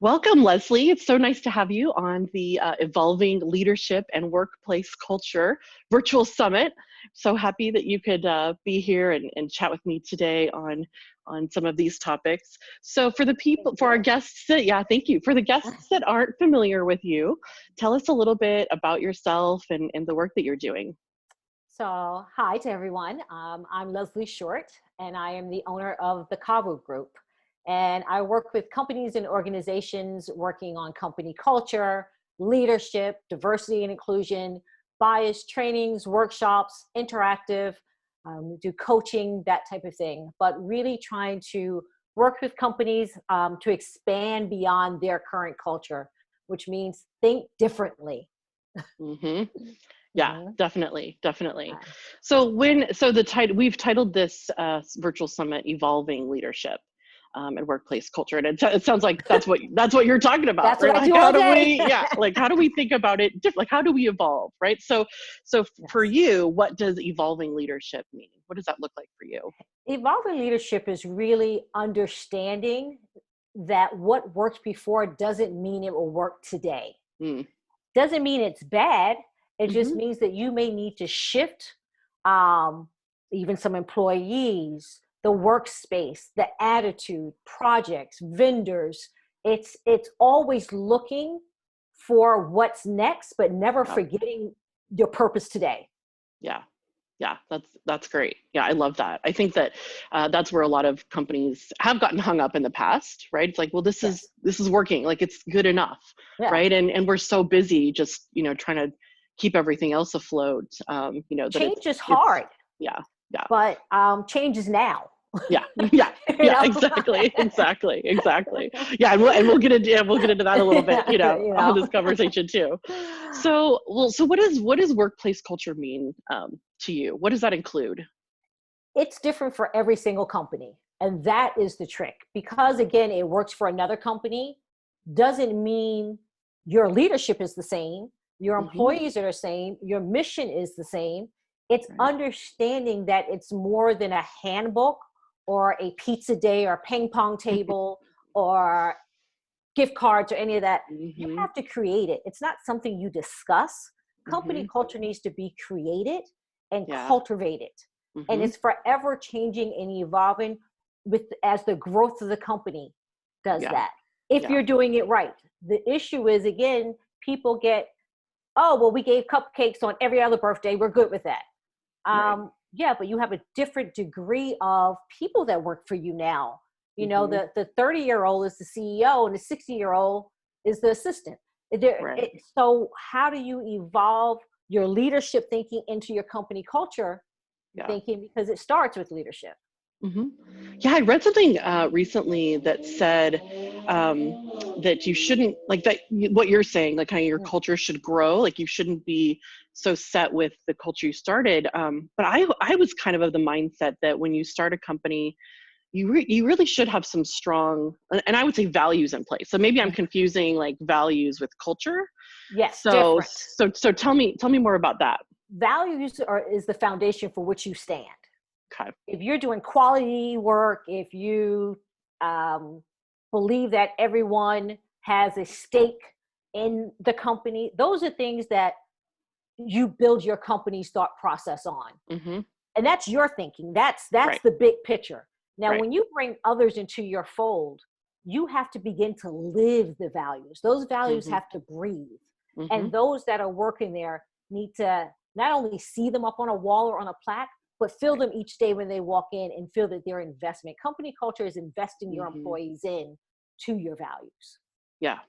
Welcome, Leslie. It's so nice to have you on the Evolving Leadership and Workplace Culture Virtual Summit. So happy that you could be here and chat with me today on some of these topics. So for the people, for our guests, thank you. For the guests that aren't familiar with you, tell us a little bit about yourself and the work that you're doing. So, hi to everyone. I'm Leslie Short, and I am the owner of the Kavu Group. And I work with companies and organizations working on company culture, leadership, diversity and inclusion, bias trainings, workshops, interactive, do coaching, that type of thing. But really trying to work with companies to expand beyond their current culture, which means think differently. Mm-hmm. Yeah, Mhm. definitely. So the title, we've titled this virtual summit "Evolving Leadership and Workplace Culture," and it sounds like that's what you're talking about, That's what right? I Like do how all do day. we, like how do we think about it different? Like how do we evolve, right? So for Yes. you, what does evolving leadership mean? What does that look like for you? Evolving leadership is really understanding that what worked before doesn't mean it will work today. Mm. Doesn't mean it's bad. It just Mm-hmm. means that you may need to shift um, even some employees, the workspace, the attitude, projects, vendors. It's always looking for what's next, but never Yeah, forgetting your purpose today. yeah. Yeah, that's great. Yeah, I love that. I think that that's where a lot of companies have gotten hung up in the past, right? It's like, well, this is Yes. this is working, like it's good enough, Yeah. right? And we're so busy just trying to keep everything else afloat, that Change is it's hard, yeah, yeah, but change is now. yeah, yeah, you yeah, know, exactly. Yeah, and we'll get into that a little bit, you on know. this conversation too. So what does workplace culture mean to you? What does that include? It's different for every single company, and that is the trick. Because again, it works for another company, doesn't mean your leadership is the same, your Hmm. employees are the same, your mission is the same. It's Right. understanding that it's more than a handbook or a pizza day or ping pong table or gift cards or any of that. You Hmm. have to create it. It's not something you discuss. Company Hmm. culture needs to be created and Yeah. cultivated. And Hmm. it's forever changing and evolving with as the growth of the company does Yeah. that. If Yeah. you're doing it right. The issue is again, people get, oh, well, we gave cupcakes on every other birthday. We're good with that. Right. Yeah, but you have a different degree of people that work for you now. Hmm. The 30-year-old is the CEO and the 60-year-old is the assistant. Right. So how do you evolve your leadership thinking into your company culture Yeah. thinking? Because it starts with leadership. Hmm. Yeah, I read something recently that said that you shouldn't like that. What you're saying, like kind of your Mm. culture should grow. Like you shouldn't be so set with the culture you started. But I was kind of the mindset that when you start a company, you really should have some strong, and I would say values in place. So maybe I'm Mhm. confusing like values with culture. Yes, So different. so tell me more about that. Values is the foundation for which you stand. Okay. If you're doing quality work, if you um, believe that everyone has a stake in the company, those are things that you build your company's thought process on. Hmm. And that's your thinking. That's Right. the big picture. Now, Right. when you bring others into your fold, you have to begin to live the values. Those values Hmm. have to breathe. Hmm. And those that are working there need to not only see them up on a wall or on a plaque, but feel Right. them each day when they walk in and feel that their investment. Company culture is investing your Hmm. employees in to your values. Yeah.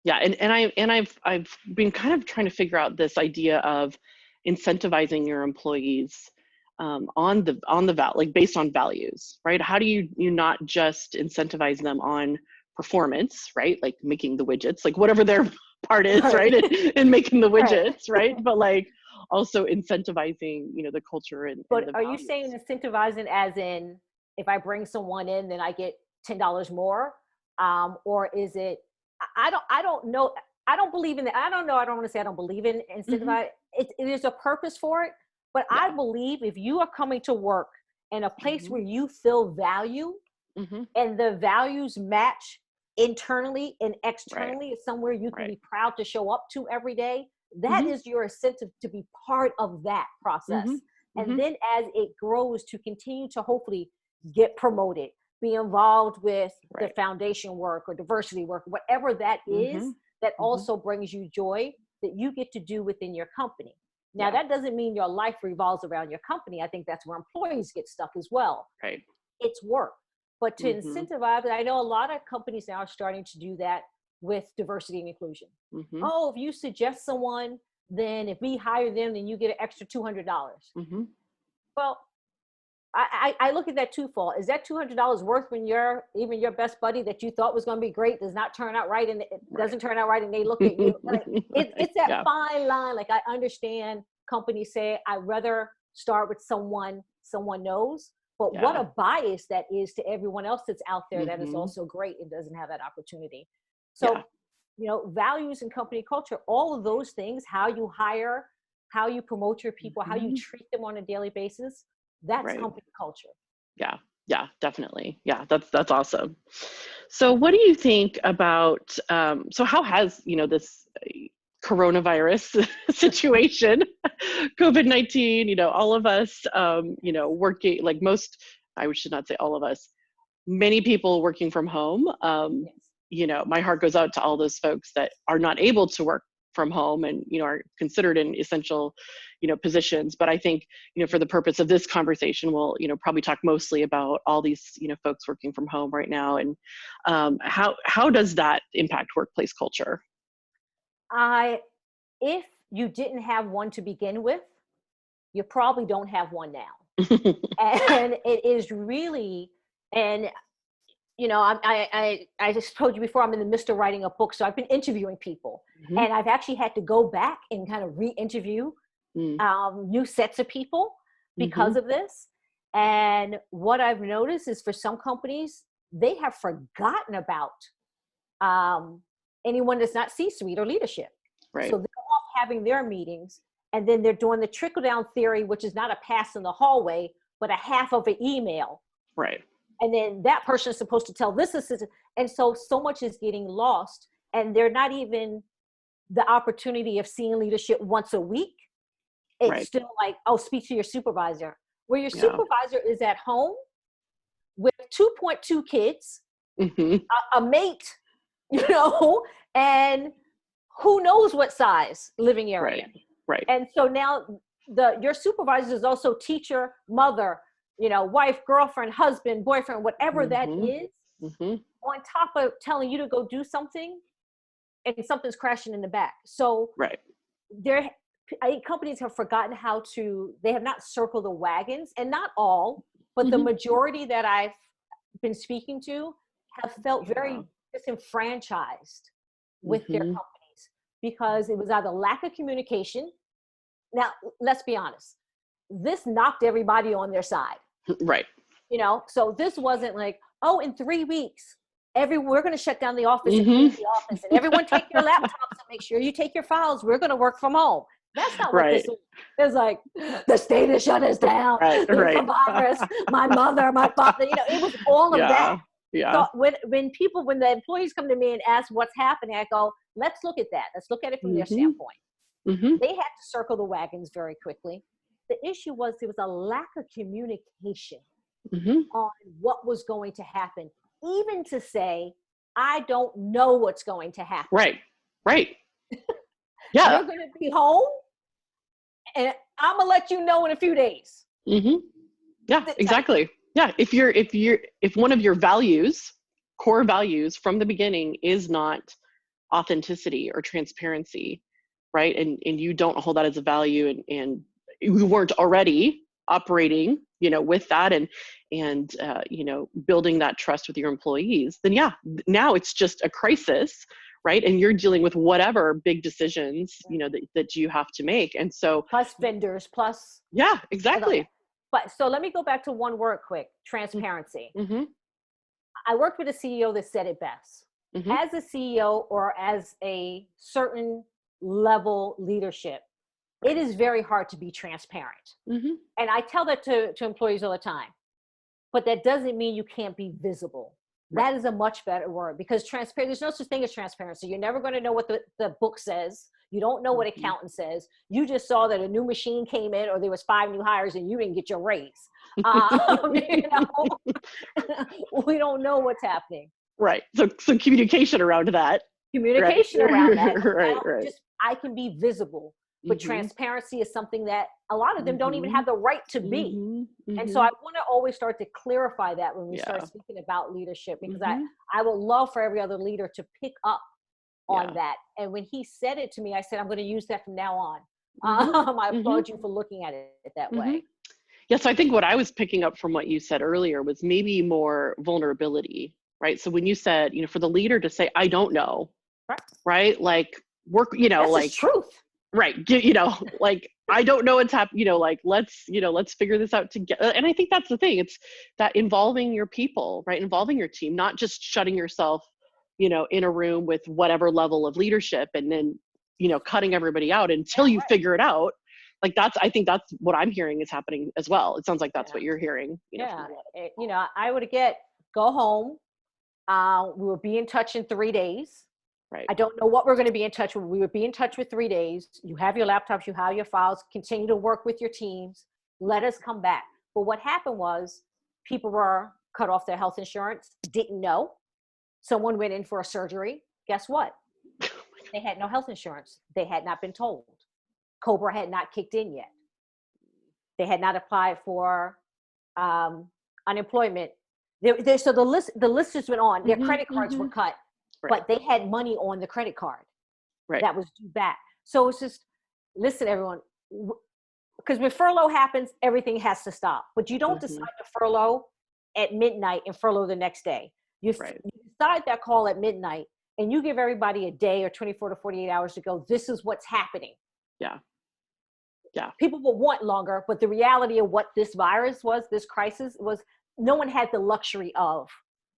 Yeah. And I've been kind of trying to figure out this idea of incentivizing your employees on the like based on values, right? How do you not just incentivize them on performance, right? Like making the widgets, like whatever their part is, Right. right? And making the Right. widgets, right? But like also incentivizing, the culture and But the are you saying values. incentivizing as in if I bring someone in, then I get $10 more? Or is it, I don't know. I don't believe in that. I don't know. I don't want to say I don't believe in Hmm. incentivize. It is a purpose for it. But I Yeah. believe if you are coming to work in a place Hmm. where you feel value Hmm. and the values match internally and Right. externally, is somewhere you can Right. be proud to show up to every day, that Mhm. is your incentive to be part of that Mhm. process. And Mhm. then as it grows, to continue to hopefully get promoted, be involved with the Right. foundation work or diversity work, whatever that is, Mhm. that Mhm. also brings you joy that you get to do within your company. Now, Yeah. that doesn't mean your life revolves around your company. I think that's where employees get stuck as well. Right. It's work. But to Mhm. incentivize, I know a lot of companies now are starting to do that with diversity and inclusion. Mhm. Oh, if you suggest someone, then if we hire them, then you get an extra $200. Mhm. Well, I look at that twofold. Is that $200 worth when even your best buddy that you thought was going to be great does not turn out right, and it Right. doesn't turn out right, and they look at you like Right. it's that Yeah. fine line. Like, I understand companies say I'd rather start with someone knows, but what Yeah. a bias that is to everyone else that's out there that is Mhm. also great and doesn't have that opportunity. Yeah. So, values and company culture, all of those things, how you hire, how you promote your people, how you Mhm. treat them on a daily basis, that's Right. company culture. Yeah. Yeah, definitely. Yeah, that's awesome. So what do you think about so how has, this coronavirus situation, COVID-19, all of us working, like most, I should not say all of us, many people working from home. Yes. My heart goes out to all those folks that are not able to work from home and are considered in essential positions. But I think for the purpose of this conversation, we'll probably talk mostly about all these folks working from home right now, and how does that impact workplace culture? I If you didn't have one to begin with, you probably don't have one now. And it is really, and I just told you before, I'm in the midst of writing a book, so I've been interviewing people, Mhm. and I've actually had to go back and kind of re-interview Mm. new sets of people because Mhm. of this. And what I've noticed is, for some companies, they have forgotten about um, anyone that's not C-suite or leadership. So Right. they're off having their meetings, and then they're doing the trickle down theory, which is not a pass in the hallway, but a half of an email. Right. And then that person is supposed to tell this assistant. And so much is getting lost, and they're not even the opportunity of seeing leadership once a week. It's Right. still like, oh, speak to your supervisor, where your Yeah. supervisor is at home with 2.2 kids, Mhm. a mate, you know, and who knows what size living area. Right. Right. And so now your supervisor is also teacher, mother, wife, girlfriend, husband, boyfriend, whatever that Mhm. is, Mhm. on top of telling you to go do something, and something's crashing in the back. So Right. there, I think companies have forgotten how to, they have not circled the wagons, and not all, but the Mhm. majority that I've been speaking to have felt Yeah. very disenfranchised with their Mhm. companies, because it was either lack of communication. Now, let's be honest, this knocked everybody on their side. Right. So this wasn't like, oh, in 3 weeks, we're going to shut down the office and clean Mhm. the office, and everyone take your laptops and make sure you take your files. We're going to work from home. That's not what this Right. is. It's like, the state has shut us down. Right. There's a Right. virus. My mother, my father, it was all of that. Yeah. Yeah. So when the employees come to me and ask what's happening, I go, let's look at that. Let's look at it from their Mhm. standpoint. Mhm. They had to circle the wagons very quickly. The issue was, there was a lack of communication Mhm. on what was going to happen, even to say, I don't know what's going to happen. Right. Right. Yeah. You're going to be home, and I'm going to let you know in a few days. Mhm. Yeah, exactly. Yeah, if one of your values, core values from the beginning, is not authenticity or transparency, right? And you don't hold that as a value, and you weren't already operating, with that, and building that trust with your employees, then yeah, now it's just a crisis, right? And you're dealing with whatever big decisions, that you have to make. And so, Plus vendors, plus. yeah, exactly. But so let me go back to one word quick: transparency. Mm-hmm. I worked with a CEO that said it best. Mm-hmm. As a CEO, or as a certain level leadership, it Right. is very hard to be transparent. Mm-hmm. And I tell that to employees all the time. But that doesn't mean you can't be visible. That is a much better word, because there's no such thing as transparency. You're never going to know what the book says. You don't know what accountant says. You just saw that a new machine came in, or there was 5 new hires and you didn't get your raise. You know, we don't know what's happening. Right. So communication around that. Communication right? around that. right. I can be visible, but transparency is something that a lot of them don't even have the right to be. And so I want to always start to clarify that when we start speaking about leadership, because I would love for every other leader to pick up on that. And when he said it to me, I said, I'm going to use that from now on. I applaud you for looking at it that way. Yeah, so I think what I was picking up from what you said earlier was maybe more vulnerability, right? So when you said, for the leader to say, I don't know, right? Like work, That's like the truth. Right. Like, I don't know what's happening, like, let's figure this out together. And I think that's the thing. It's that involving your people, right? Involving your team, not just shutting yourself, in a room with whatever level of leadership and then, cutting everybody out until you figure it out. Like I think that's what I'm hearing is happening as well. It sounds like that's what you're hearing. I would go home. We will be in touch in 3 days. Right. I don't know what we're going to be in touch with. We would be in touch with 3 days. You have your laptops, you have your files, continue to work with your teams. Let us come back. But what happened was people were cut off their health insurance, didn't know. Someone went in for a surgery. Guess what? They had no health insurance. They had not been told. COBRA had not kicked in yet. They had not applied for unemployment. So the list just went on. Their credit cards were cut. But they had money on the credit card that was due back. So it's just, listen, everyone, because when furlough happens, everything has to stop. But you don't decide to furlough at midnight and furlough the next day. You decide that call at midnight and you give everybody a day or 24 to 48 hours to go, this is what's happening. Yeah. People will want longer, but the reality of what this virus was, this crisis was, no one had the luxury of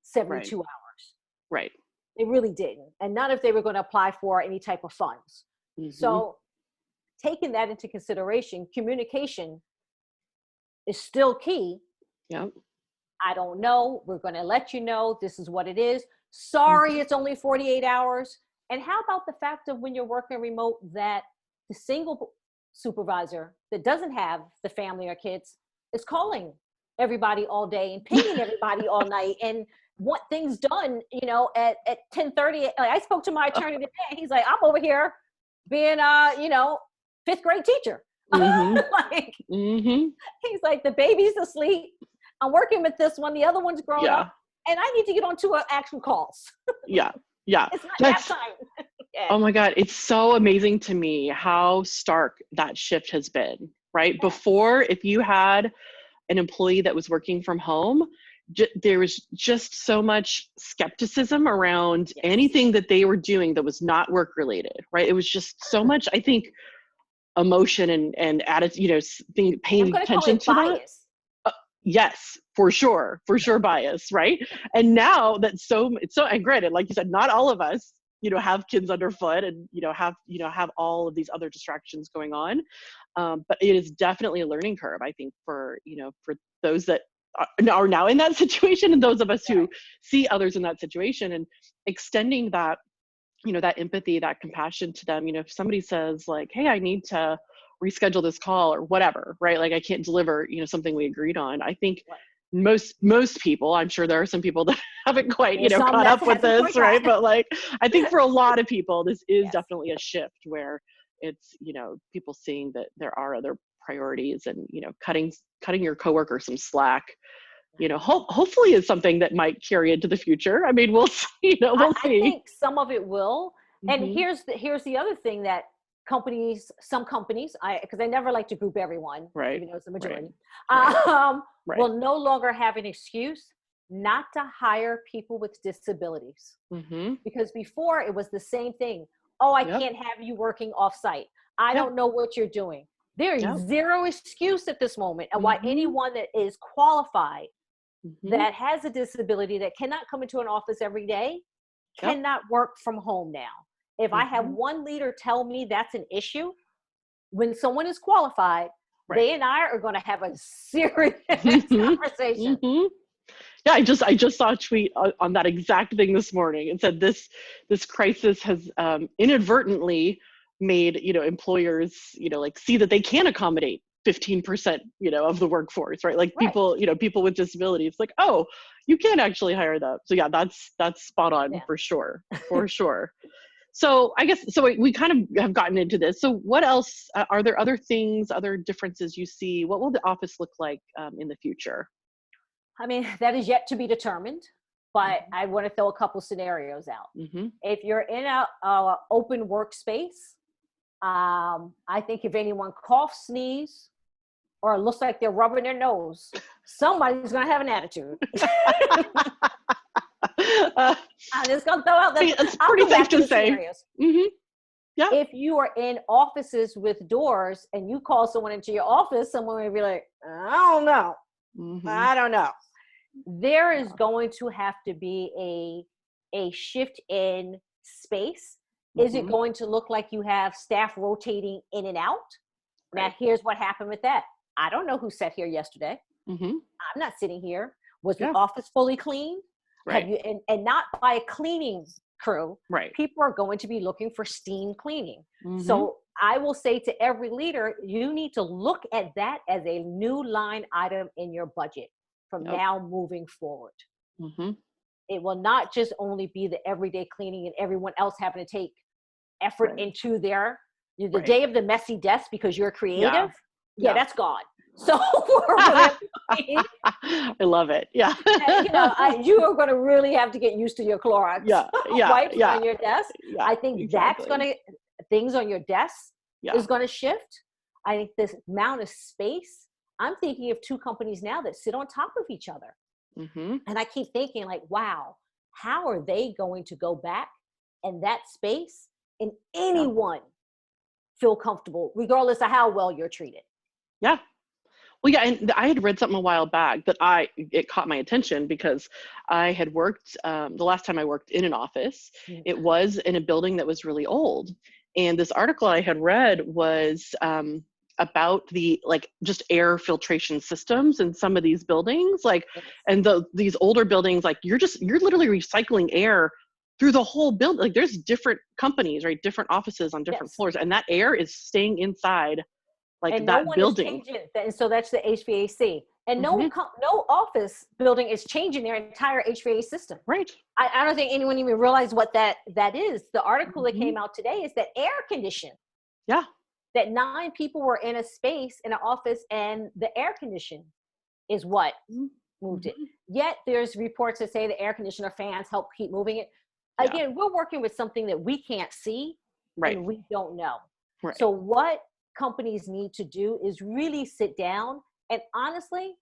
72 hours. Right. They really didn't. And not if they were going to apply for any type of funds. So taking that into consideration, communication is still key. Yeah. I don't know. We're going to let you know this is what it is. Sorry, it's only 48 hours. And how about the fact of when you're working remote that the single supervisor that doesn't have the family or kids is calling everybody all day and pinging everybody all night and want things done, at 10:30. I spoke to my attorney today. He's like, I'm over here being, 5th grade teacher. He's like, the baby's asleep. I'm working with this one. The other one's grown up. And I need to get on 2 action calls. Yeah. It's not that time. Oh my God. It's so amazing to me how stark that shift has been, right? Before, if you had an employee that was working from home, there was just so much skepticism around anything that they were doing that was not work related, right? It was just so much, I think, emotion and attitude, paying attention to bias. That. Yes, for sure bias, right? And now that and granted, like you said, not all of us, have kids underfoot and, have all of these other distractions going on. But it is definitely a learning curve, I think, for those that are now in that situation and those of us who see others in that situation, and extending that, that empathy, that compassion to them. If somebody says like, hey, I need to reschedule this call or whatever, right? Like I can't deliver, something we agreed on. I think most people, I'm sure there are some people that haven't quite, caught up with this, right? But like, I think for a lot of people, this is definitely a shift where it's, people seeing that there are other priorities and, cutting your coworker some slack, hopefully is something that might carry into the future. I mean, we'll see, we'll see. I think some of it will. And here's the other thing that some companies, because I never like to group everyone, even though it's the majority, will no longer have an excuse not to hire people with disabilities. Because before it was the same thing. Oh, I can't have you working off-site. I don't know what you're doing. There is zero excuse at this moment and why anyone that is qualified that has a disability that cannot come into an office every day cannot work from home now. If I have one leader tell me that's an issue, when someone is qualified, they and I are going to have a serious conversation. Yeah, I just saw a tweet on that exact thing this morning. It said this crisis has inadvertently made, employers, like see that they can accommodate 15%, of the workforce, right? Like Right. people with disabilities, like, oh, you can actually hire them. So yeah, that's spot on Yeah. for sure, for sure. So I guess, so we kind of have gotten into this. So what else, are there other things, other differences you see? What will the office look like in the future? I mean, that is yet to be determined, but Mhm. I want to throw a couple scenarios out. Mhm. If you're in a open workspace, I think if anyone coughs, sneeze, or looks like they're rubbing their nose, somebody's going to have an attitude. Uh, I'm just going to throw out that. it's I'll pretty come safe back to to the say. scenarios. Hmm. Yeah. If you are in offices with doors and you call someone into your office, someone may be like, I don't know. Hmm. I don't know. There is going to have to be a shift in space. Is it Hmm. going to look like you have staff rotating in and out? Now, Right. here's what happened with that. I don't know who sat here yesterday. Hmm. I'm not sitting here. Was the Yeah. office fully clean? Have Right. you, and not by a cleaning crew. Right. People are going to be looking for steam cleaning. Hmm. So I will say to every leader, you need to look at that as a new line item in your budget from Yep. now moving forward. Hmm. It will not just only be the everyday cleaning and everyone else having to take effort Right. into the Right. day of the messy desk because you're Yeah. creative. Yeah, Yeah. that's gone. So we're going to have to clean. I love it. Yeah. You are going to really have to get used to your Clorox Yeah. Yeah. wipes Yeah. on your desk. Yeah. I think that's going Exactly. to, things on your desk Yeah. is going to shift. I think this amount of space, I'm thinking of two companies now that sit on top of each other. Hmm. And I keep thinking like, wow, how are they going to go back in that space and Yeah. anyone feel comfortable regardless of how well you're treated? Yeah. Well, yeah, and I had read something a while back that it caught my attention because I had worked, the last time I worked in an office, Mm. it was in a building that was really old. And this article I had read was about the, like, just air filtration systems in some of these buildings, like, Yes. and these older buildings, like, you're literally recycling air through the whole building. Like, there's different companies, right? Different offices on different Yes. floors, and that air is staying inside, like, And no that one is building. changing that. And so that's the HVAC. And Hmm. no office building is changing their entire HVAC system. Right. I don't think anyone even realized what that is. The article that Hmm. came out today is that air condition, Yeah. that 9 people were in a space in an office and the air condition is what moved it. Hmm. Yet there's reports that say the air conditioner fans help keep moving it. Yeah. Again, we're working with something that we can't see Right. and we don't know. Right. So what companies need to do is really sit down, and honestly,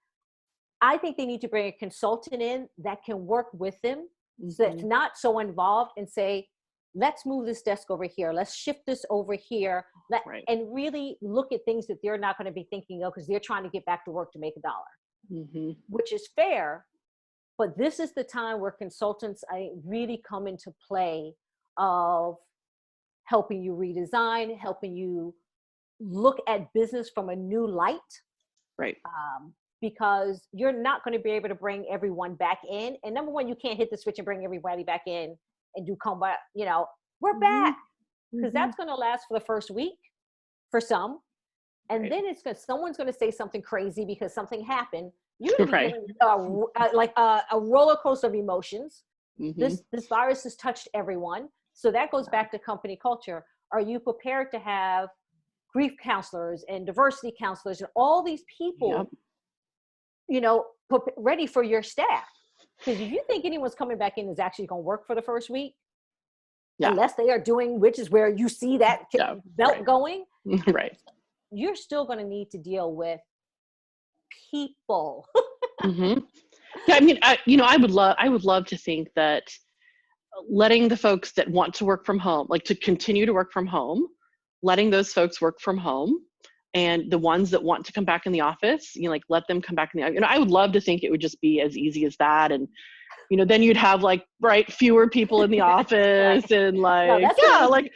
I think they need to bring a consultant in that can work with them, so that's Hmm. not so involved, and say, let's move this desk over here. Let's shift this over here. Right. And really look at things that they're not going to be thinking of because they're trying to get back to work to make $1, Hmm. which is fair. But this is the time where consultants really come into play of helping you redesign, helping you look at business from a new light, Right. because you're not going to be able to bring everyone back in. And number one, you can't hit the switch and bring everybody back in and do come back, we're back, because that's going to last for the first week for some. And Right. then someone's going to say something crazy because something happened. You're going to be Right. getting like a roller coaster of emotions. Hmm. This virus has touched everyone. So that goes back to company culture. Are you prepared to have grief counselors and diversity counselors and all these people, Yep. ready for your staff? Because if you think anyone's coming back in is actually going to work for the first week, Yeah. unless they are doing, which is where you see that Yeah. belt Right. going, Right. you're still going to need to deal with people. Hmm. Yeah. I mean, I would love to think that letting the folks that want to work from home, like, to continue to work from home, letting those folks work from home, and the ones that want to come back in the office, like, let them come back in the, I would love to think it would just be as easy as that. And, then you'd have, like, right, fewer people in the office, Right. and, No, like, that's yeah, gonna like,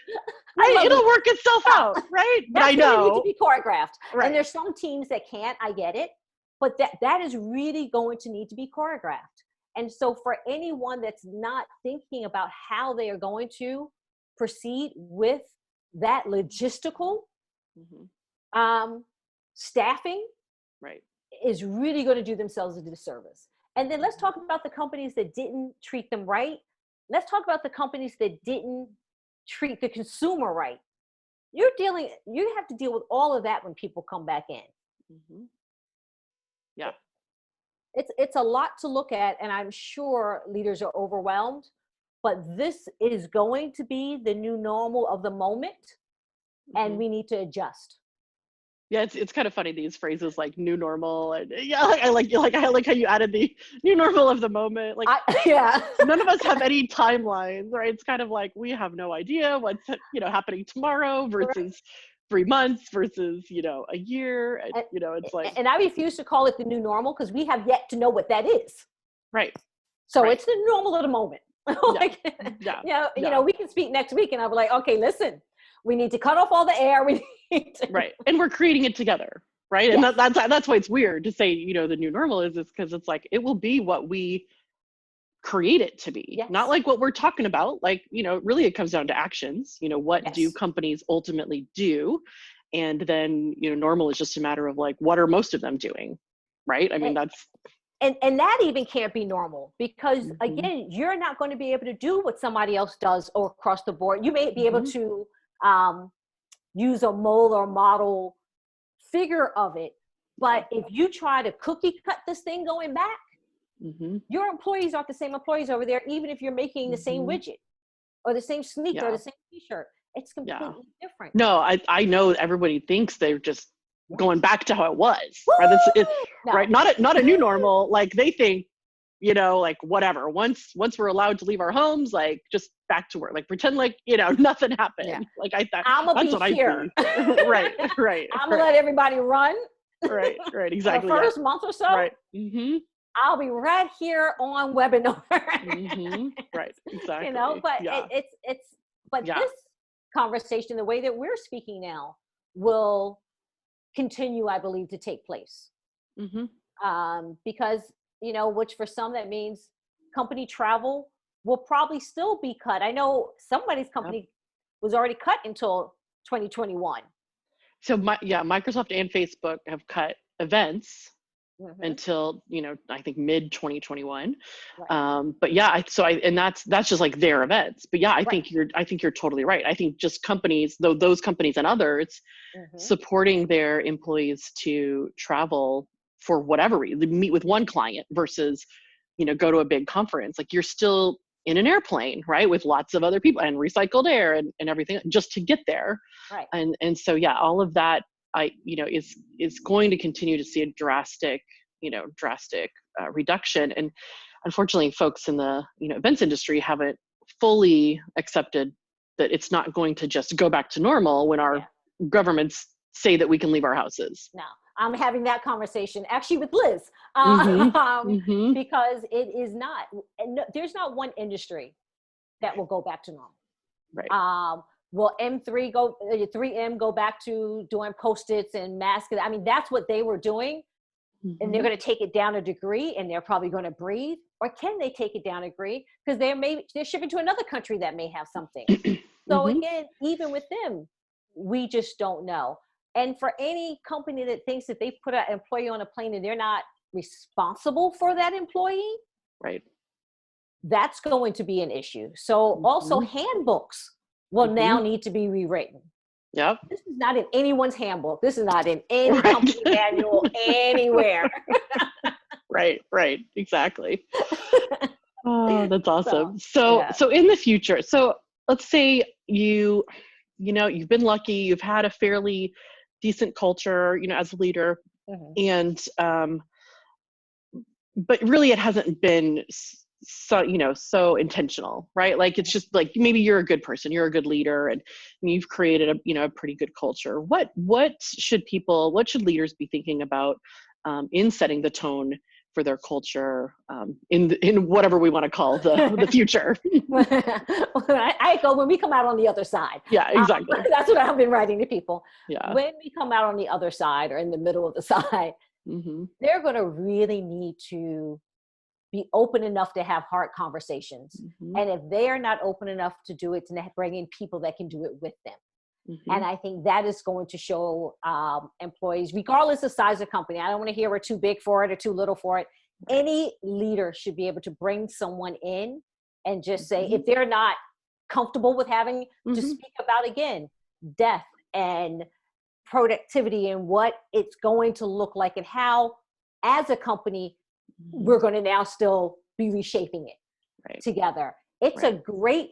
I love it'll it. work itself out, right? But I That's gonna need to know, be choreographed. right. And there's some teams that can't, I get it. But that is really going to need to be choreographed. And so for anyone that's not thinking about how they are going to proceed with that logistical Mhm. staffing Right. is really going to do themselves a disservice. And then let's talk about the companies that didn't treat them right. Let's talk about the companies that didn't treat the consumer right. You have to deal with all of that when people come back in. Mhm. Yeah. It's a lot to look at, and I'm sure leaders are overwhelmed, but this is going to be the new normal of the moment, and Mhm. we need to adjust. Yeah, it's kind of funny, these phrases like new normal, and yeah, I like how you added the new normal of the moment. Like Yeah. none of us have any timelines, right? It's kind of like we have no idea what's happening tomorrow Right. versus 3 months versus a year. And, And, it's like and I refuse to call it the new normal because we have yet to know what that is. right, So right, it's the normal of the moment. yeah, Like, yeah, you know, we can speak next week, and I'll be like, okay, listen, we need to cut off all the air. We need to, right. And we're creating it together, right? And yes, that's why it's weird to say the new normal is because it's like it will be what we create it to be, not yes, like what we're talking about. Like really it comes down to actions. What do yes. companies ultimately do? And then normal is just a matter of like, what are most of them doing, right? I mean, And, that's and that even can't be normal because mhm, again, you're not going to be able to do what somebody else does or across the board. You may be able mhm, to um, use a mold or model figure of it, yeah, but if you try to cookie cut this thing going back, mhm, your employees aren't the same employees over there, even if you're making the same mhm, widget or the same sneaker or yeah, the same t-shirt. It's yeah. completely different. No, I know everybody thinks they're just going Yes. back to how it was, right? That's it, Woo! right? No. Not a new normal. Like they think, like whatever. Once we're allowed to leave our homes, like just back to work. Like pretend like nothing Yeah. happened. Like I thought I'm gonna that's be what I here. see. Right, right, I'm gonna right, let everybody run right, right. for the Exactly. Yeah. first month or so. Right. Mm-hmm. I'll be right here on webinar. Mm-hmm. Right. You know, Exactly. but Yeah. but Yeah. this conversation, the way that we're speaking now, will continue, I believe, to take place. Mm-hmm. Because which for some that means company travel will probably still be cut. I know somebody's Yep. company was already cut until 2021. So Microsoft and Facebook have cut events Hmm. until I think mid 2021. Right, But yeah, and that's just like their events. But yeah, right. I think you're totally right. I think just companies, though, those companies and others Hmm. supporting their employees to travel for whatever reason, meet with one client versus go to a big conference. Like you're still in an airplane, right, with lots of other people and recycled air and everything just to get there. Right. And so yeah, all of that is going to continue to see a drastic reduction. And unfortunately, folks in the events industry haven't fully accepted that it's not going to just go back to normal when our Yeah. governments say that we can leave our houses. Now I'm having that conversation actually with Liz, Mm-hmm. Mm-hmm. because it is not. There's not one industry that will go back to normal. Right. Will M3 go, 3M go back to doing post-its and masks? I mean, that's what they were doing. And they're Mm-hmm. going to take it down a degree and they're probably going to breathe. Or can they take it down a degree? Because they're shipping to another country that may have something. So Mm-hmm. again, even with them, we just don't know. And for any company that thinks that they put an employee on a plane and they're not responsible for that employee, Right. that's going to be an issue. So also Mm-hmm. handbooks will Mm-hmm. now need to be rewritten. Yep. This is not in anyone's handbook. This is not in any Right. company manual anywhere. Right. Right. Exactly. Oh, that's So, awesome. So, yeah. so in the future, so let's say you've been lucky, you've had a fairly decent culture, as a leader, Mhm. and but really it hasn't been so intentional, right? Like it's just like maybe you're a good person, you're a good leader, and you've created a pretty good culture. What should leaders be thinking about in setting the tone for their culture in whatever we want to call the future? I go when we come out on the other side. Yeah, exactly. That's what I've been writing to people. Yeah. When we come out on the other side or in the middle of the side, Hmm. they're going to really need to be open enough to have hard conversations. Mm-hmm. And if they are not open enough to do it, to bring in people that can do it with them. Mm-hmm. And I think that is going to show employees, regardless of size of company. I don't want to hear we're too big for it or too little for it. Right. Any leader should be able to bring someone in and just say, Mm-hmm. if they're not comfortable with having Mm-hmm. to speak about, again, death and productivity and what it's going to look like and how, as a company, we're going to now still be reshaping it together. It's a great,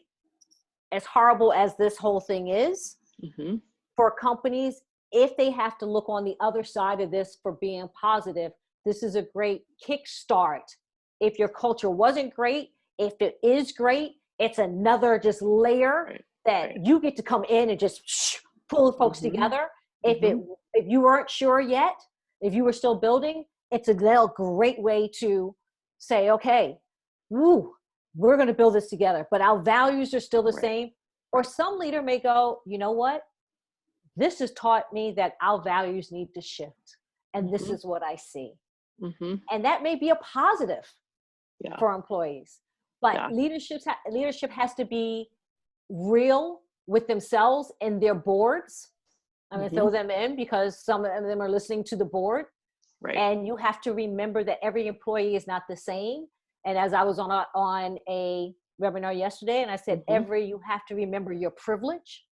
as horrible as this whole thing is, mm-hmm. for companies, if they have to look on the other side of this for being positive, this is a great kickstart. If your culture wasn't great, if it is great, it's another just layer that you get to come in and just pull folks mm-hmm. together. Mm-hmm. If you weren't sure yet, if you were still building, it's a great way to say, okay, we're going to build this together, but our values are still the same. Or some leader may go, you know what? This has taught me that our values need to shift. And this is what I see. Mm-hmm. And that may be a positive for employees. But leadership has to be real with themselves and their boards. I'm going to throw them in because some of them are listening to the board. Right. And you have to remember that every employee is not the same. And as I was on a webinar yesterday, and I said, you have to remember your privilege,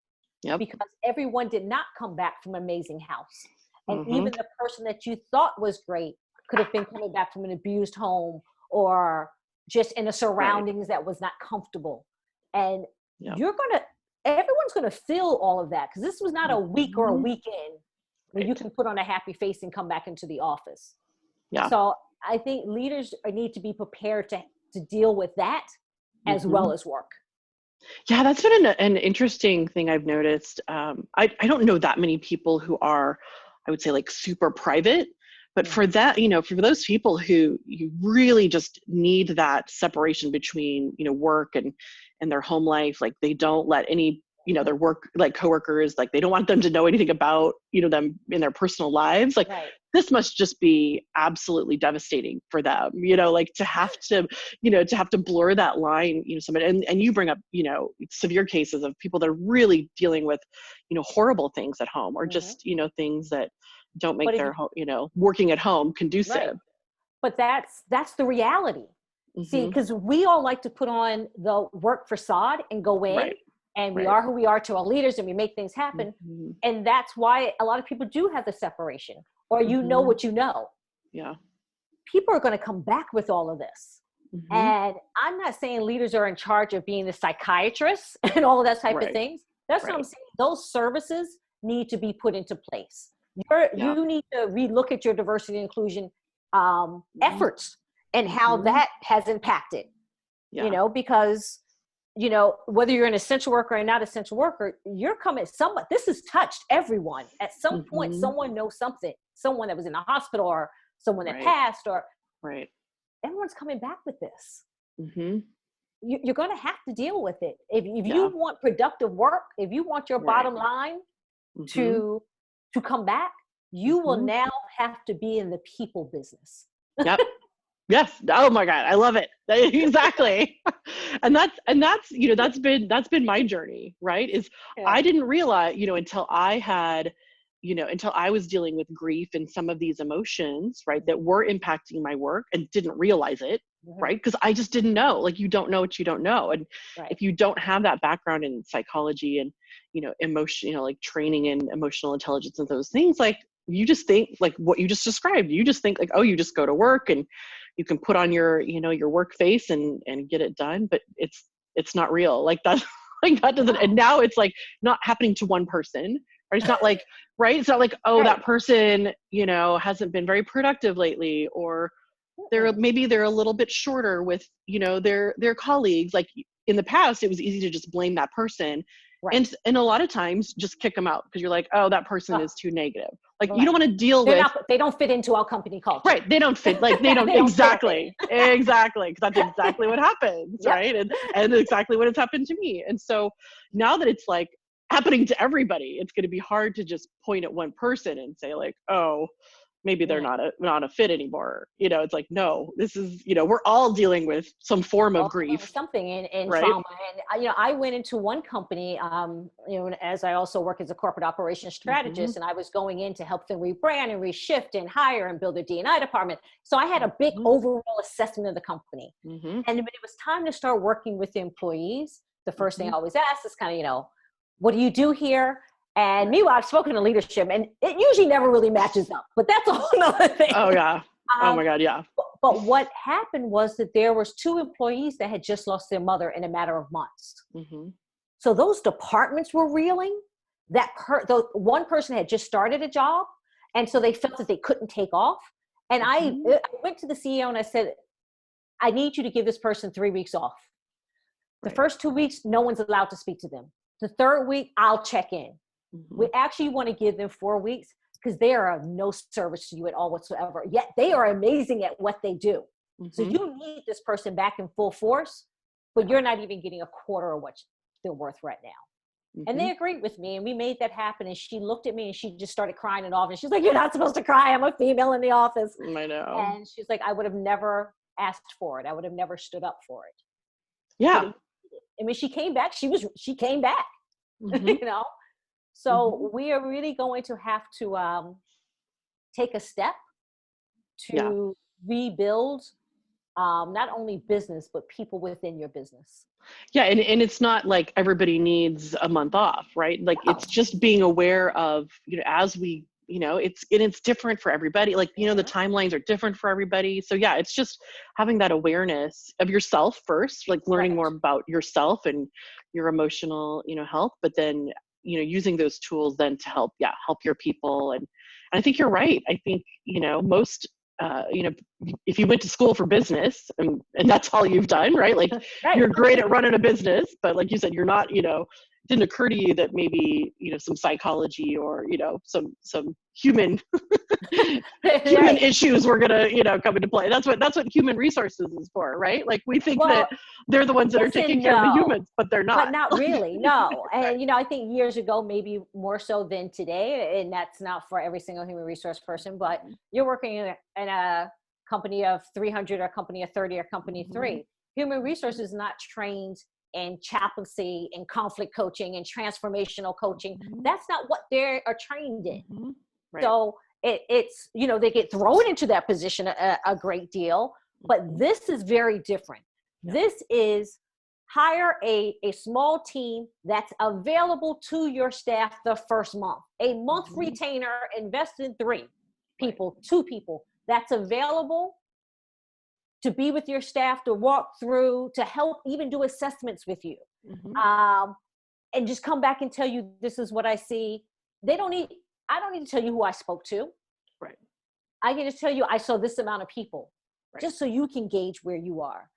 because everyone did not come back from an amazing house. And even the person that you thought was great could have been coming back from an abused home or just in a surroundings that was not comfortable. And everyone's going to feel all of that, because this was not a week or a weekend where you can put on a happy face and come back into the office. Yeah. So I think leaders need to be prepared to deal with that as well as work. Yeah, that's been an interesting thing I've noticed. I don't know that many people who are, I would say, like super private, but for that, for those people who you really just need that separation between, work and their home life, like they don't let any, their work, like coworkers, like they don't want them to know anything about, them in their personal lives. Like this must just be absolutely devastating for them, like to have to, blur that line, somebody, and you bring up, severe cases of people that are really dealing with, horrible things at home, or just, things that don't make their home, working at home conducive. Right. But that's the reality. See, because we all like to put on the work facade and go in. And we are who we are to our leaders, and we make things happen. And that's why a lot of people do have the separation, or know what you know. Yeah. People are going to come back with all of this. And I'm not saying leaders are in charge of being the psychiatrists and all of that type of things. That's what I'm saying. Those services need to be put into place. You need to relook at your diversity and inclusion efforts and how that has impacted, because whether you're an essential worker or not essential worker, you're coming, this has touched everyone. At some point, someone knows something, someone that was in the hospital or someone that passed, or everyone's coming back with this. You're going to have to deal with it. If you want productive work, if you want your bottom line to come back, you will now have to be in the people business. Yep. Yes. Oh my God. I love it. Exactly. and that's been my journey, right? I didn't realize, until I had, until I was dealing with grief and some of these emotions, right, that were impacting my work, and didn't realize it, right? Because I just didn't know, like, you don't know what you don't know. And if you don't have that background in psychology and, emotion, like training in emotional intelligence and those things, like, you just think like what you just described, you just think like, oh, you just go to work and you can put on your, your work face and get it done. But it's not real. Like that, like that doesn't, and now it's like not happening to one person, right? It's not like, right. It's not like, oh, that person, hasn't been very productive lately, or maybe they're a little bit shorter with, their colleagues. Like in the past, it was easy to just blame that person. And a lot of times just kick them out because you're like, oh, that person is too negative. Like you don't want to deal with. They don't fit into our company culture. Right. They don't fit. Like they don't exactly. Exactly. Because that's exactly what happens. Right. And exactly what has happened to me. And so now that it's like happening to everybody, it's going to be hard to just point at one person and say like, oh, maybe they're not a fit anymore. It's like, no, this is, we're all dealing with some form of grief. Something in right? trauma. And, I went into one company, as I also work as a corporate operations strategist, and I was going in to help them rebrand and reshift and hire and build a D&I department. So I had a big overall assessment of the company. And when it was time to start working with the employees, the first thing I always ask is kind of, what do you do here? And meanwhile, I've spoken to leadership, and it usually never really matches up. But that's a whole nother thing. Oh, yeah. Oh, my God, yeah. But what happened was that there was 2 employees that had just lost their mother in a matter of months. So those departments were reeling. The one person had just started a job, and so they felt that they couldn't take off. And I went to the CEO and I said, I need you to give this person 3 weeks off. The first 2 weeks, no one's allowed to speak to them. The third week, I'll check in. We actually want to give them 4 weeks because they are of no service to you at all whatsoever. Yet they are amazing at what they do. So you need this person back in full force, but you're not even getting a quarter of what they're worth right now. And they agreed with me, and we made that happen. And she looked at me and she just started crying in the office. She's like, you're not supposed to cry. I'm a female in the office. I know. And she's like, I would have never asked for it. I would have never stood up for it. Yeah. I mean, she came back. She came back, So we are really going to have to take a step to rebuild not only business, but people within your business. Yeah. And it's not like everybody needs a month off, right? Like it's just being aware of, as we, it's different for everybody. Like, the timelines are different for everybody. So yeah, it's just having that awareness of yourself first, like learning more about yourself and your emotional, health, but then, using those tools then to help your people. And I think you're right. I think, most, if you went to school for business and that's all you've done, right? Like you're great at running a business, but like you said, you're not, didn't occur to you that maybe, some psychology or, some human issues were gonna, come into play. That's what human resources is for, right? Like we think that they're the ones that are taking care of the humans, but they're not. But not really, no. And I think years ago, maybe more so than today, and that's not for every single human resource person, but you're working in a company of 300 or a company of 30 or company of 3. Human resources is not trained in chaplaincy and conflict coaching and transformational coaching. That's not what they are trained in. So it's, they get thrown into that position a great deal, but this is very different. This is hire a small team that's available to your staff the first month. A month retainer, invest in 3 people, 2 people that's available to be with your staff, to walk through, to help even do assessments with you. And just come back and tell you, this is what I see. I don't need to tell you who I spoke to. Right. I can just tell you, I saw this amount of people, just so you can gauge where you are.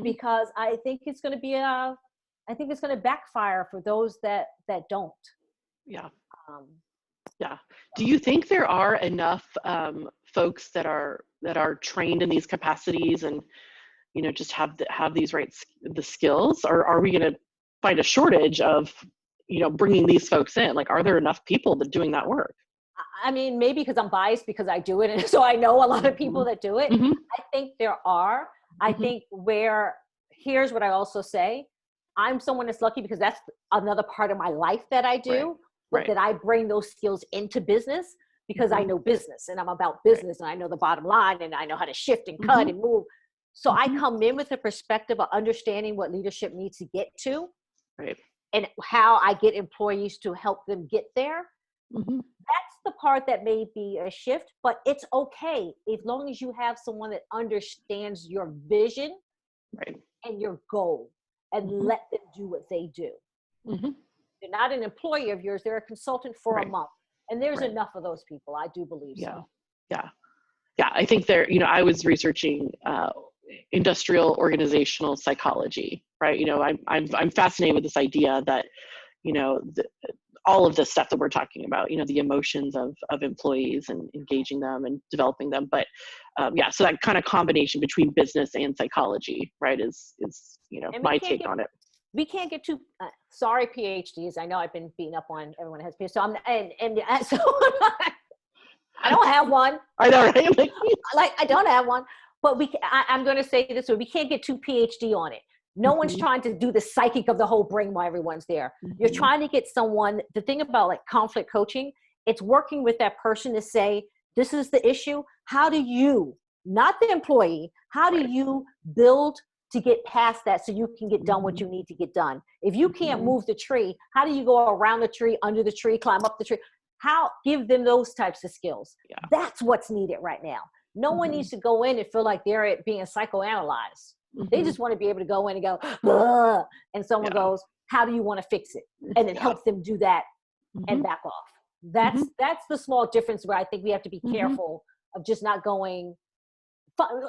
Because I think it's going to backfire for those that don't. Yeah. Do you think there are enough folks that are trained in these capacities and, just have these the skills, or are we going to find a shortage of, bringing these folks in? Like, are there enough people that doing that work? I mean, maybe because I'm biased because I do it. And so I know a lot of people that do it. I think there are. I think here's what I also say. I'm someone that's lucky because that's another part of my life that I do, but that I bring those skills into business because I know business and I'm about business and I know the bottom line and I know how to shift and cut and move. So I come in with a perspective of understanding what leadership needs to get to and how I get employees to help them get there. That's the part that may be a shift, but it's okay as long as you have someone that understands your vision and your goal and let them do what they do. They're not an employee of yours. They're a consultant for a month. And there's enough of those people. I do believe so. Yeah. I think I was researching industrial organizational psychology, right? I'm fascinated with this idea that, all of the stuff that we're talking about, the emotions of employees and engaging them and developing them. But so that kind of combination between business and psychology, right, is my take on it. We can't get too sorry, PhDs. I know I've been beating up on everyone who has PhDs. So I'm so I don't have one. I know, right? Like I don't have one. But I'm going to say this way: we can't get too PhD on it. No one's trying to do the psychic of the whole brain while everyone's there. You're trying to get someone. The thing about like conflict coaching, it's working with that person to say, this is the issue. How do you, not the employee, how do you build to get past that so you can get done what you need to get done? If you can't move the tree, how do you go around the tree, under the tree, climb up the tree? How, give them those types of skills. Yeah. That's what's needed right now. No one needs to go in and feel like they're being psychoanalyzed. They just want to be able to go in and go, ugh, and someone goes, how do you want to fix it? And then help them do that and back off. That's the small difference where I think we have to be careful of just not going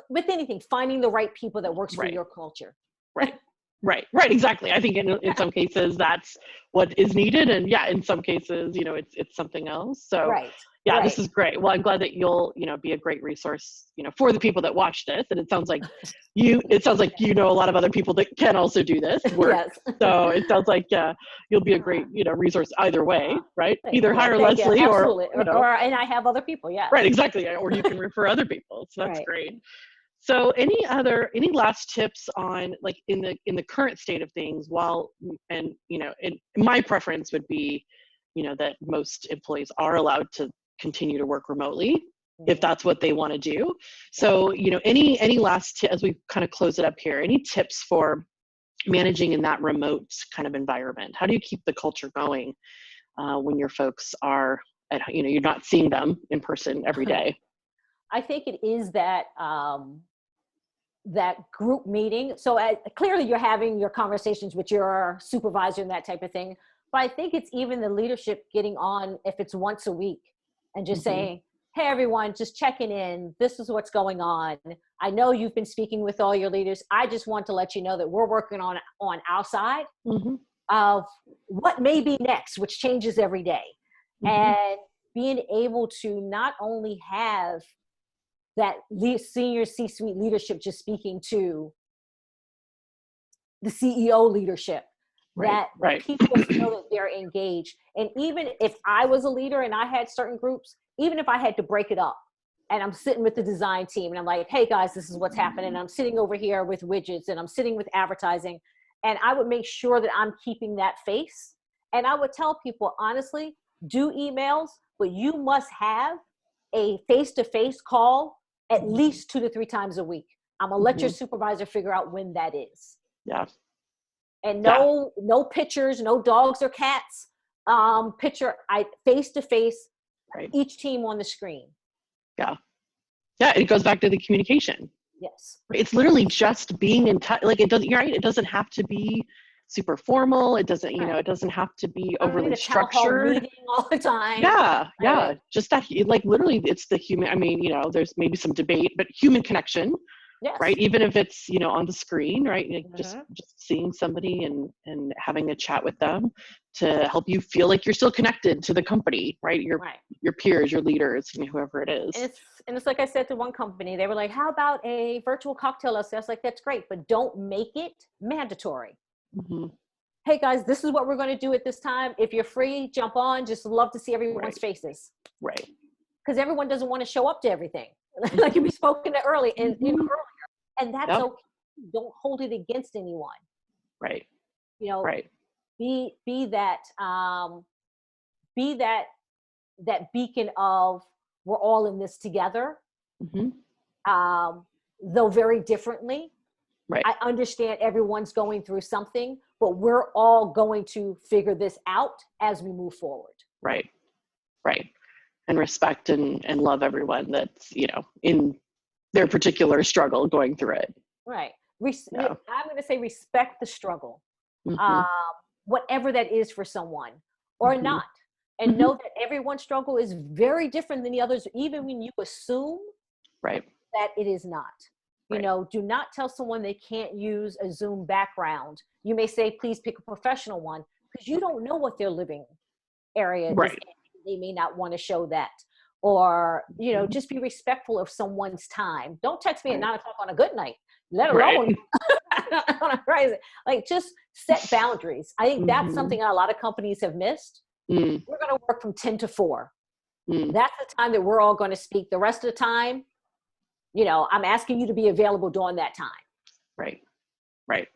with anything, finding the right people that works for your culture. Right, exactly. I think in some cases that's what is needed, and in some cases, it's something else. So this is great. Well, I'm glad that you'll, be a great resource, for the people that watch this. And it sounds like you know a lot of other people that can also do this work. So it sounds like you'll be a great, resource either way, right? Either hire Leslie or and I have other people, Right, exactly. Or you can refer other people. So that's great. So any last tips on like in the current state of things and my preference would be, that most employees are allowed to continue to work remotely if that's what they want to do. So, any last as we kind of close it up here, any tips for managing in that remote kind of environment? How do you keep the culture going when your folks are you're not seeing them in person every day? I think it is that that group meeting. So clearly you're having your conversations with your supervisor and that type of thing. But I think it's even the leadership getting on, if it's once a week, and just saying, hey, everyone, just checking in. This is what's going on. I know you've been speaking with all your leaders. I just want to let you know that we're working on our side of what may be next, which changes every day. And being able to not only have that senior C-suite leadership just speaking to the CEO leadership, that people feel that they're engaged. And even if I was a leader and I had certain groups, even if I had to break it up and I'm sitting with the design team and I'm like, hey guys, this is what's happening. And I'm sitting over here with widgets and I'm sitting with advertising, and I would make sure that I'm keeping that face. And I would tell people, honestly, do emails, but you must have a face-to-face call at least 2 to 3 times a week. I'm gonna let your supervisor figure out when that is. Yeah. And no pictures, no dogs or cats. Face-to-face, each team on the screen. Yeah. It goes back to the communication. Yes. It's literally just being in touch. Like you're right. It doesn't have to be super formal. It doesn't, it doesn't have to be overly structured. Meeting all the time. Yeah. Just that, like literally it's the human, there's maybe some debate, but human connection, right? Even if it's, on the screen, right? Like just seeing somebody and having a chat with them to help you feel like you're still connected to the company, right? Your peers, your leaders, whoever it is. And it's like I said to one company, they were like, how about a virtual cocktail hour? I was like, that's great, but don't make it mandatory. Hey guys, this is what we're going to do at this time. If you're free, jump on. Just love to see everyone's faces. Right. Because everyone doesn't want to show up to everything. Like we spoke in earlier. And that's okay. Don't hold it against anyone. Right. Be that beacon of we're all in this together. Though very differently. Right. I understand everyone's going through something, but we're all going to figure this out as we move forward. Right. And respect and love everyone that's, in their particular struggle going through it. Right. I'm going to say respect the struggle, whatever that is for someone or not. And know that everyone's struggle is very different than the others, even when you assume that it is not. Do not tell someone they can't use a Zoom background. You may say, please pick a professional one, because you don't know what their living area is. They may not want to show that. Or, just be respectful of someone's time. Don't text me at 9 o'clock on a good night, let alone on a crazy. Like, just set boundaries. I think that's something a lot of companies have missed. We're going to work from 10 to 4. That's the time that we're all going to speak. The rest of the time, I'm asking you to be available during that time. Right. Right.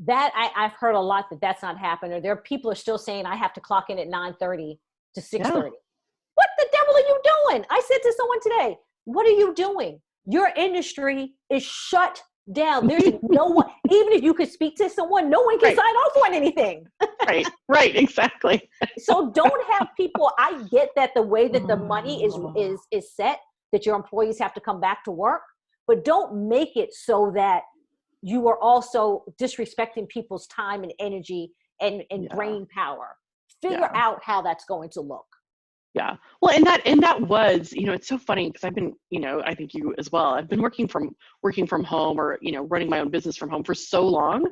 That I've heard a lot that's not happening. Or there are people are still saying I have to clock in at 9:30 to 6:30. Yeah. What the devil are you doing? I said to someone today, what are you doing? Your industry is shut down. There's no one, even if you could speak to someone, no one can sign off on anything. Right. Right. Exactly. So don't have people, I get that the way that the money is set, that your employees have to come back to work, but don't make it so that you are also disrespecting people's time and energy and brain power. Figure out how that's going to look. Yeah. Well, and that was, it's so funny because I've been, I think you as well, I've been working from home or, running my own business from home for so long.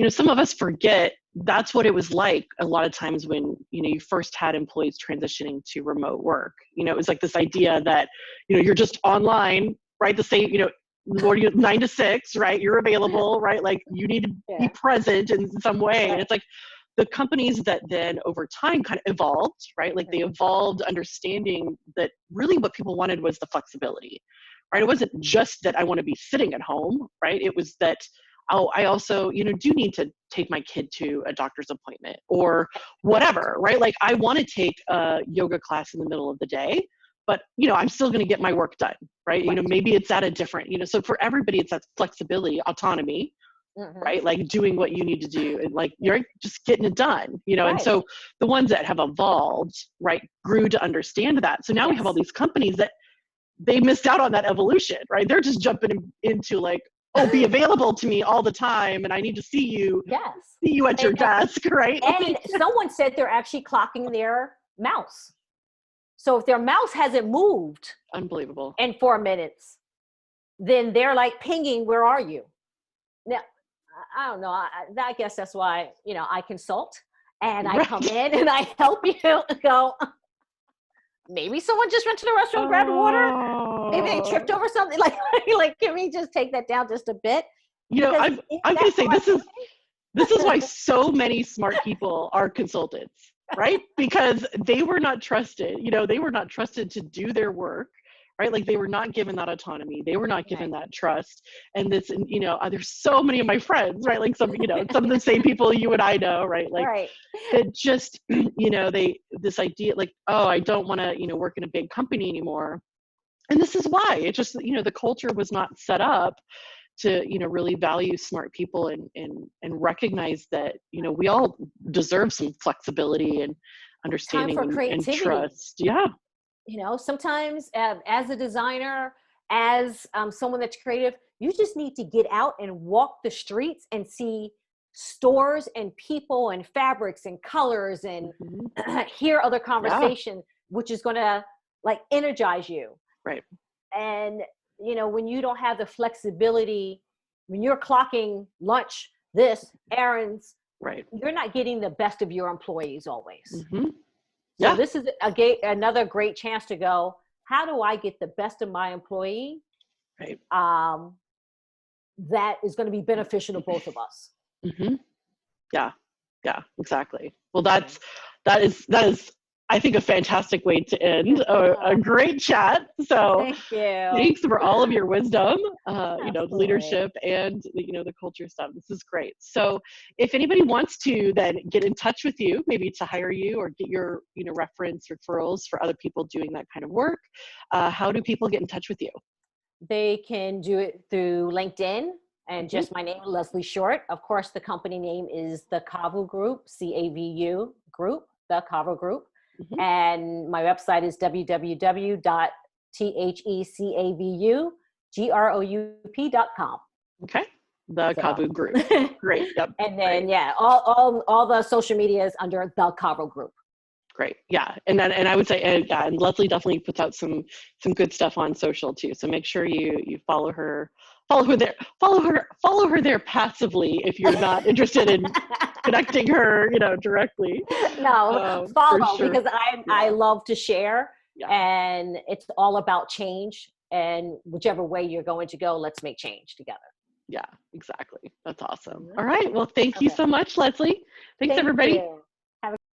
Some of us forget that's what it was like a lot of times when, you first had employees transitioning to remote work. It was like this idea that, you're just online, right? The same, 9 to 6, right? You're available, right? Like you need to be present in some way. And it's like, the companies that then over time kind of evolved, right? Like they evolved understanding that really what people wanted was the flexibility, right? It wasn't just that I want to be sitting at home, right? It was that, I also, do need to take my kid to a doctor's appointment or whatever, right? Like I want to take a yoga class in the middle of the day, but, I'm still going to get my work done, right? Maybe it's at a different, so for everybody, it's that flexibility, autonomy, right? Like doing what you need to do and like you're just getting it done, and so the ones that have evolved, right, grew to understand that. So now we have all these companies that they missed out on that evolution, right? They're just jumping into like, oh, be available to me all the time and I need to see you at your desk, right? And someone said they're actually clocking their mouse. So if their mouse hasn't moved unbelievable in 4 minutes, then they're like pinging, where are you? Now, I don't know. I guess that's why, I consult and I come in and I help you go, maybe someone just went to the restroom and grabbed water. Maybe they tripped over something. Like, can we just take that down just a bit? I'm going to say this is why so many smart people are consultants, right? Because they were not trusted, they were not trusted to do their work. Right? Like they were not given that autonomy. They were not given that trust. And this, there's so many of my friends, right? Like some of the same people you and I know, right? Like that just, this idea like, oh, I don't want to, work in a big company anymore. And this is why it just, the culture was not set up to, really value smart people and recognize that, we all deserve some flexibility and understanding and trust. Yeah. Sometimes as a designer, as someone that's creative, you just need to get out and walk the streets and see stores and people and fabrics and colors and hear other conversation, which is going to like energize you. Right. And, when you don't have the flexibility, when you're clocking lunch, errands, right, you're not getting the best of your employees always. So this is another great chance to go, how do I get the best of my employee? Right. That is going to be beneficial to both of us. Yeah, exactly. Well, that is, I think, a fantastic way to end a great chat. So thank you. Thanks for all of your wisdom, leadership and, the culture stuff. This is great. So if anybody wants to then get in touch with you, maybe to hire you or get your, reference referrals for other people doing that kind of work, how do people get in touch with you? They can do it through LinkedIn and just my name, Leslie Short. Of course, the company name is the Cavu Group, CAVU Group, the Cavu Group. And my website is www.thecavugroup.com. Okay. The Cavu Group. Great. Yep. And then, all the social media is under the Cavu Group. Great. Yeah. And I would say, and Leslie definitely puts out some good stuff on social too. So make sure you follow her there passively if you're not interested in connecting her, directly. No, follow because I love to share and it's all about change, and whichever way you're going to go, let's make change together. Yeah, exactly. That's awesome. All right. Well, thank you so much, Leslie. Thank everybody. You.